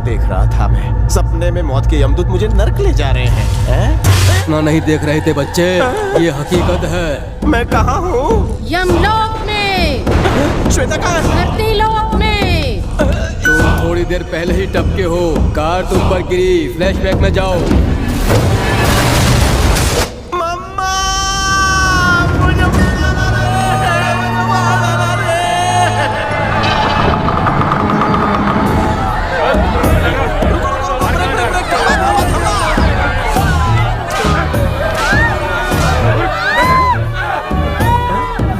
देख रहा था मैं? सपने में मौत के यमदूत मुझे नर्क ले जा रहे हैं। इतना नहीं देख रहे थे बच्चे, ये हकीकत है। मैं कहाँ हूँ? यमलोक में। श्वेता कहाँ है? धरती लोक में। तुम थोड़ी देर पहले ही टपके हो, कार तुम पर गिरी। फ्लैशबैक में जाओ। मम्मा, मुझे मारना रे, मुझे मारना रे।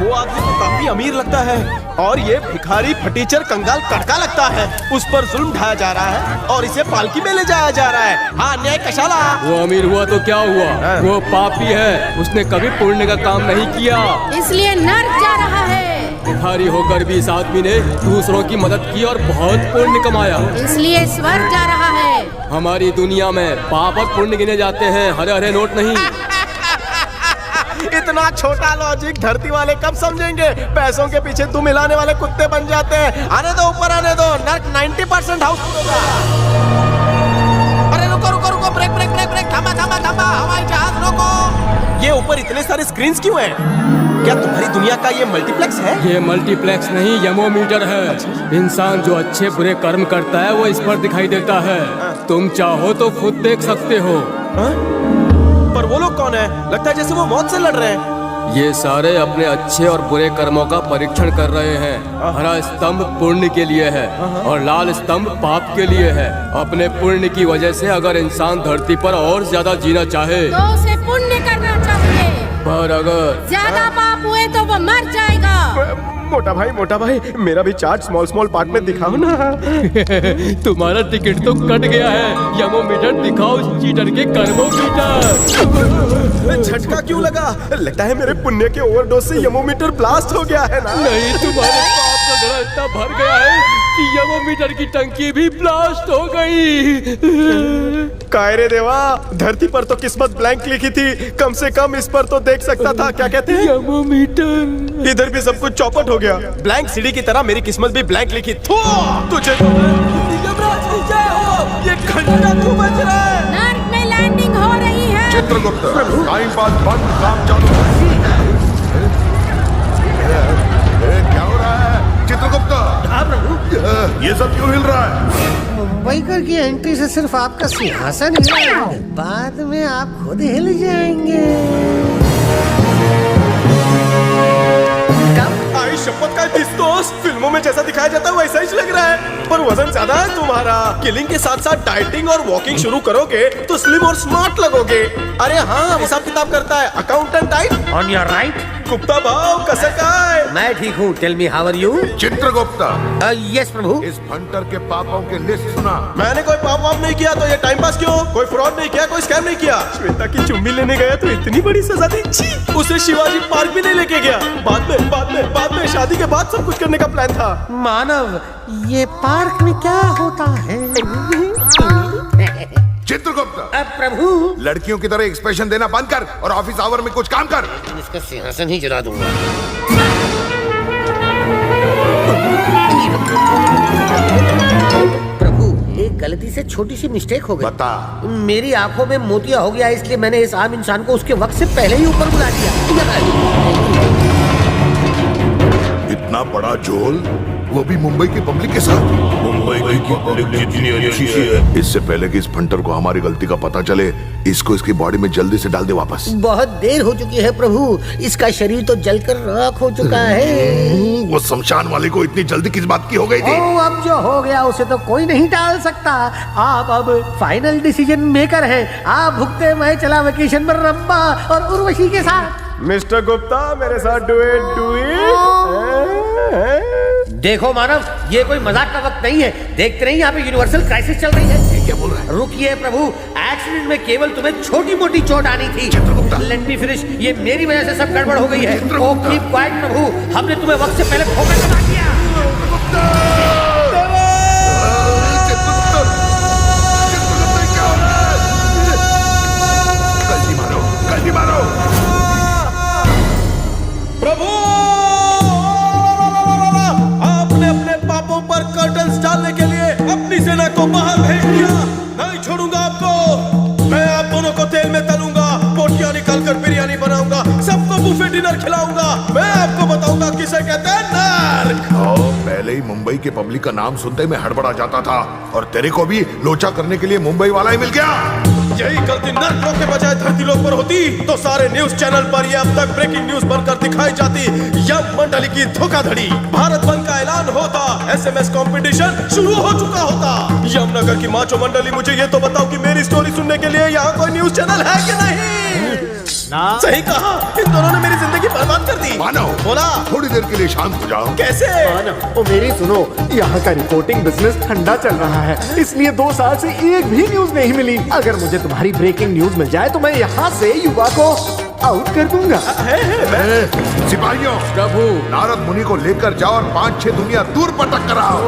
वो आदमी तो काफी अमीर लगता है और ये भिखारी फटीचर कंगाल कटका लगता है। उस पर जुल्म ढाया जा रहा है और इसे पालकी में ले जाया जा रहा है। हाँ, न्याय कशाला। वो अमीर हुआ तो क्या हुआ, वो पापी है। उसने कभी पुण्य का काम नहीं किया, इसलिए नर्क जा रहा है। भिखारी होकर भी इस आदमी ने दूसरों की मदद की और बहुत पुण्य कमाया, इसलिए स्वर्ग जा रहा है। हमारी दुनिया में पाप और पुण्य गिने जाते हैं, हरे हरे नोट नहीं। इतना छोटा लॉजिक धरती वाले कब समझेंगे? पैसों के पीछे तुम हिलाने वाले कुत्ते बन जाते हैं। आने दो, ऊपर आने दो, नर्क 90% हाउसफुल होगा। अरे रुको रुको रुको, ब्रेक ब्रेक ब्रेक ब्रेक, थामा थामा थामा, हवाई जहाज रोको। ये ऊपर इतने सारे स्क्रीन्स क्यों हैं? क्या तुम्हारी दुनिया का ये मल्टीप्लेक्स है? ये मल्टीप्लेक्स नहीं, यमोमीटर है। इंसान जो अच्छे बुरे कर्म करता है वो इस पर दिखाई देता है। तुम चाहो तो खुद देख सकते हो। पर वो लोग कौन है? लगता है जैसे वो मौत से लड़ रहे हैं। ये सारे अपने अच्छे और बुरे कर्मों का परीक्षण कर रहे हैं। हरा स्तंभ पुण्य के लिए है और लाल स्तंभ पाप के लिए है। अपने पुण्य की वजह से अगर इंसान धरती पर और ज्यादा जीना चाहे तो उसे पुण्य करना चाहिए, पर अगर ज्यादा पाप हुए तो वो मर जाएगा। मोटा भाई, मेरा भी चार्ट स्मॉल स्मॉल पार्ट में दिखाओ ना। तुम्हारा टिकट तो कट गया है। यमोमीटर दिखाओ उस चीटर के कर्मोमीटर। झटका क्यों लगा? लगता है मेरे पुण्य के ओवरडोज से यमोमीटर ब्लास्ट हो गया है ना? नहीं, तुम्हारे पाप का घड़ा इतना भर गया है कि यमोमीटर की टंकी भी ब्लास्ट हो गई। कायरे देवा, धरती पर तो किस्मत ब्लैंक लिखी थी, कम से कम इस पर तो देख सकता था। क्या कहते हैं? यमोमीटर। इधर भी सब कुछ चौपट हो गया। ब्लैंक सीढ़ी की तरह मेरी किस्मत भी ब्लैंक लिखी। तुझे यमराज की जय हो। ये घंटा क्यों बज रहा है? नर्क में लैंडिंग हो रही है। चित्रगुप्त, टाइम पास बंद, काम चालू। क्या हो रहा है चित्रगुप्त? हाँ प्रभु। ये सब क्यों हिल रहा है? मुंबईकर की एंट्री से सिर्फ आपका सिंहासन हिला है, बाद में आप खुद हिल जाएंगे। आई शपथ का दिस दोस्त, फिल्मों में जैसा दिखाया जाता है वैसा ही लग रहा है। पर वजन ज्यादा है तुम्हारा। किलिंग के साथ साथ डाइटिंग और वॉकिंग शुरू करोगे तो स्लिम और स्मार्ट लगोगे। अरे हाँ, हिसाब किताब करता है, accountant type. On your right. Gupta भाव कसं काय? मैं ठीक हूँ। Tell me how are you? Chitragupta, yes प्रभु। इस फंटर के पापों की लिस्ट सुना। मैंने कोई पाप वाप नहीं किया तो ये टाइम पास क्यों? कोई फ्रॉड नहीं किया, कोई स्कैम नहीं किया। श्वेता की चुम्मी लेने गया तो इतनी बड़ी सजा दी। छी! उसे शिवाजी पार्क भी नहीं लेके गया। बाद में शादी के बाद सब कुछ करने का प्लान था। मानव, ये पार्क में क्या होता है? चित्रगुप्त, प्रभु। लड़कियों की तरह एक्सप्रेशन देना बंद कर और ऑफिस आवर में कुछ काम कर। इसका सिंहासन ही जला दूंगा। प्रभु, एक गलती से छोटी सी मिस्टेक हो गई। बता। मेरी आंखों में मोतिया हो गया, इसलिए मैंने इस आम इंसान को उसके वक्त से पहले ही ऊपर बुला दिया। इतना बड़ा झोल, वो भी मुंबई की पब्लिक के साथ। मुंबई की पब्लिक जितनी अच्छी है। इससे पहले कि इस फंटर को हमारी गलती का पता चले, इसको इसकी बॉडी में जल्दी से डाल दे वापस। बहुत देर हो चुकी है प्रभु, इसका शरीर तो जलकर राख हो चुका है। वो शमशान वाले को इतनी जल्दी किस बात की हो गई थी? अब जो हो गया उसे तो कोई नहीं टाल सकता। आप अब फाइनल डिसीजन मेकर हैं। आप भुगते, मैं चला वेकेशन पर रंबा और उर्वशी के साथ। मिस्टर गुप्ता, मेरे साथ डू इट। देखो मानव, ये कोई मजाक का वक्त नहीं है। देखते नहीं यहाँ पे यूनिवर्सल क्राइसिस चल रही है। क्या बोल रहा है? रुकिए प्रभु, एक्सीडेंट में केवल तुम्हें छोटी मोटी चोट आनी थी। Let me finish. ये मेरी वजह से सब गड़बड़ हो गई है। ओ कीप क्वाइट प्रभु, हमने तुम्हें वक्त से पहले ठोकर लगा दिया। जल्दी मारो। प्रभु, आपने अपने पापों पर कर्टन्स डालने के लिए अपनी सेना को बाहर भेज छोड़ूंगा आपको। मैं आप दोनों को तेल में तलूंगा, बोटियां निकाल कर बिरयानी बनाऊंगा, सबको बुफे डिनर खिलाऊंगा। मैं आपको बताऊंगा किसे कहते हैं नर्क। पहले ही मुंबई के पब्लिक का नाम सुनते ही मैं हड़बड़ा जाता था, और तेरे को भी लोचा करने के लिए मुंबई वाला ही मिल गया। यही गलती नर्क लोग के बजाय धरती लोग पर होती तो सारे न्यूज चैनल पर ये अब तक ब्रेकिंग न्यूज बनकर दिखाई जाती। यम मंडली की धोखाधड़ी, भारत बंद का ऐलान होता, एसएमएस कंपटीशन शुरू हो चुका होता। यमनगर की माचो मंडली, मुझे ये तो बताओ कि मेरी स्टोरी सुनने के लिए यहाँ कोई न्यूज चैनल है कि नहीं? ना। सही कहा, इन दोनों ने मेरी जिंदगी बर्बाद कर दी। मानव, बोला थोड़ी देर के लिए शांत हो जाओ। कैसे? ओ मेरी सुनो, यहाँ का रिपोर्टिंग बिजनेस ठंडा चल रहा है, इसलिए 2 साल से एक भी न्यूज नहीं मिली। अगर मुझे तुम्हारी ब्रेकिंग न्यूज मिल जाए तो मैं यहाँ से युवा को आउट कर दूंगा। सिपाहियों, प्रभु नारद मुनि को लेकर जाओ और 5-6 दुनिया दूर पटक कराओ।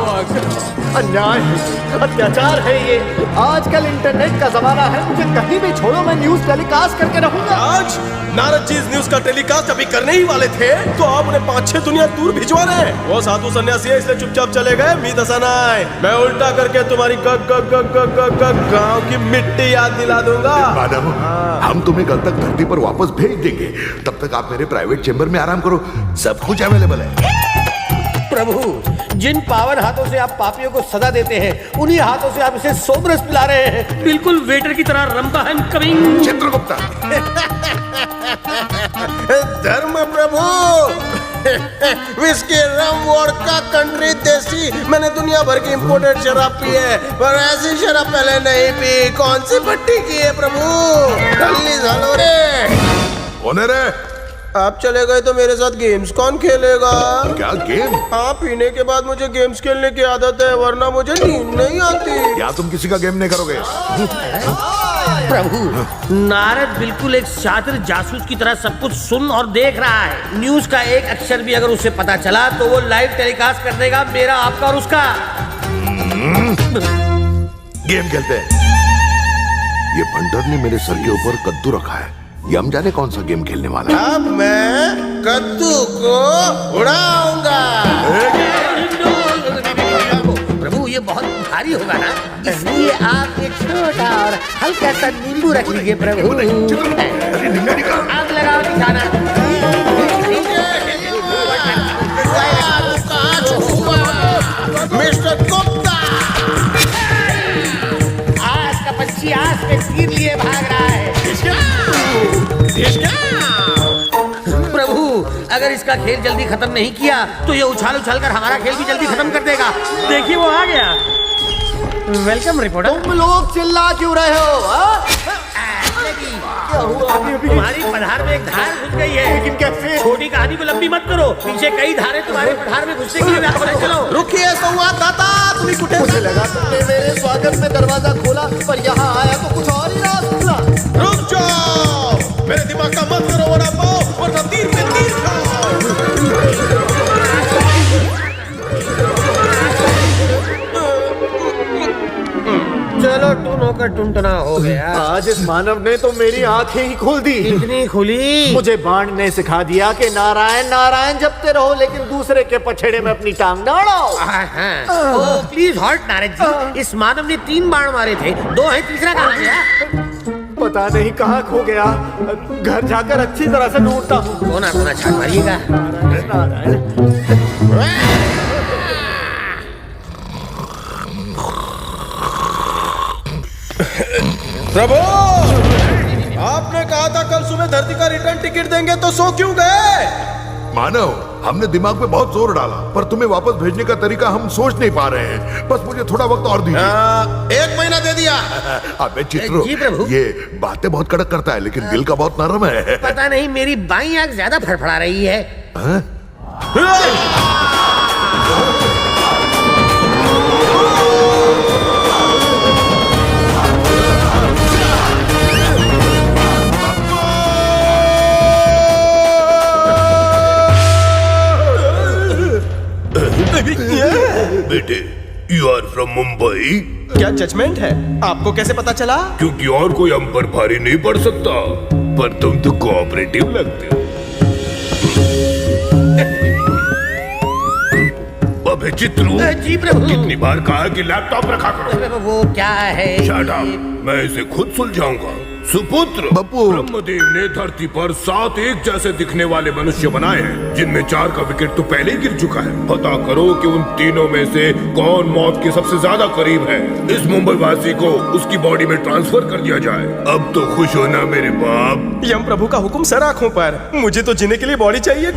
अन्याय है, अत्याचार है ये। आजकल इंटरनेट का जमाना है, मुझे कहीं भी छोड़ो, मैं न्यूज टेलीकास्ट करके रहूंगा। आज नारद जी इस न्यूज का टेलीकास्ट अभी करने ही वाले थे तो आप उन्हें 5-6 दुनिया दूर भिजवा रहे हैं। वो साधु सन्यासी है इसलिए चुपचाप चले गए। मीत हसनाय, मैं उल्टा करके तुम्हारी गांव की मिट्टी याद दिला दूंगा। मानव, हम तुम्हें कल तक धरती पर वापस भेज देंगे, तब तक आप मेरे प्राइवेट चेंबर में आराम करो, सब कुछ अवेलेबल है। प्रभु, जिन पावन हाथों से आप पापियों को सजा देते हैं, उन्हीं हाथों से आप इसे सोमरस पिला रहे हैं, बिल्कुल वेटर की तरह रंपा है कमिंग। चित्रगुप्ता, धर्म प्रभु, विस्की, रम, वोडका, कंट्री, देसी, मैंने दुनिया भर की इंपोर्टेड शराब पी है, पर ऐसी शराब पहले नहीं पी। कौन सी पट्टी की है प्रभु? जल्दी झालो रे। होने रे। आप चले गए तो मेरे साथ गेम्स कौन खेलेगा? क्या गेम? हाँ, पीने के बाद मुझे गेम्स खेलने की आदत है, वरना मुझे नींद नहीं आती। क्या तुम किसी का गेम नहीं करोगे? प्रभु, नारद बिल्कुल एक शातिर जासूस की तरह सब कुछ सुन और देख रहा है। न्यूज का एक अक्षर भी अगर उसे पता चला तो वो लाइव टेलीकास्ट कर देगा, मेरा, आपका और उसका। गेम खेलते हैं। ये भंडर ने मेरे सर के ऊपर कद्दू रखा है, ये हम जाने कौन सा गेम खेलने वाला है। अब मैं कद्दू को उड़ाऊंगा। प्रभु, ये बहुत भारी होगा ना, इसलिए आप एक छोटा और हल्का सा नींबू रख लीजिए प्रभु। आग लगाओ निशाना। मिस्टर गुप्ता, आज का पंछी आज पे तीर लिए भाग रहा है। प्रभु, अगर इसका खेल जल्दी खत्म नहीं किया तो ये उछाल उछाल कर हमारा खेल भी जल्दी खत्म कर देगा। देखिए वो आ गया। Welcome reporter. तुम लोग चिल्ला क्यों रहे हो? तुम्हारी पधार में एक धार घुस गई है। लेकिन कैसे? छोटी कहानी को लंबी मत करो, पीछे कई धारें तुम्हारे पधार में घुसने के लिए व्याकुल है। चलो रुकिए संवाददाता, तुम्ही कुठे? मुझे लगा तुमने मेरे स्वागत में दरवाजा खोला, पर यहाँ आया तो कुछ और ही राज खुला। रुक जाओ, मेरे दिमाग का मत करो वड़ा पाओ, वरना तीर पे तीर खाओ। चलो, टूनों का टुनटना हो गया। आज इस मानव ने तो मेरी आंखें ही खोल दी। इतनी खुली? मुझे बाण ने सिखा दिया कि नारायण नारायण जपते रहो, लेकिन दूसरे के पछेड़े में अपनी टांग ना अड़ाओ। Oh please halt Narad ji, इस मानव ने 3 बाण मारे थे, 2 है, तीसरा कहाँ गया? पता नहीं कहाँ खो गया, घर जाकर अच्छी तरह से ढूंढता हूँ। कोना कोना छान मारिएगा। प्रभु, आपने कहा था कल सुबह धरती का रिटर्न टिकट देंगे, तो सो क्यों गए? मानव, हमने दिमाग पे बहुत जोर डाला, पर तुम्हें वापस भेजने का तरीका हम सोच नहीं पा रहे हैं। बस मुझे थोड़ा वक्त और दीजिए। 1 महीना दे दिया। अबे चित्रो, जी प्रभु। ये बातें बहुत कड़क करता है, लेकिन दिल का बहुत नरम है। पता नहीं मेरी बाईं आंख ज्यादा फड़फड़ा रही है। बेटे, यू आर फ्रॉम मुंबई? क्या जजमेंट है? आपको कैसे पता चला? क्योंकि और कोई हम पर भारी नहीं पड़ सकता, पर तुम तो कोऑपरेटिव लगते हो। अबे अरे चित्रू, जी प्रभु। कितनी बार कहा कि लैपटॉप रखा करो। वो क्या है? Shut up, मैं इसे खुद सुलझाऊंगा। सुपुत्र, बापू। ब्रह्मदेव ने धरती पर 7 एक जैसे दिखने वाले मनुष्य बनाए हैं, जिनमें 4 का विकेट तो पहले ही गिर चुका है। पता करो कि उन तीनों में से कौन मौत के सबसे ज्यादा करीब है। इस मुंबई वासी को उसकी बॉडी में ट्रांसफर कर दिया जाए। अब तो खुश होना मेरे बाप। यम प्रभु का हुक्म सर आंखों पर। मुझे तो जीने के लिए बॉडी चाहिए।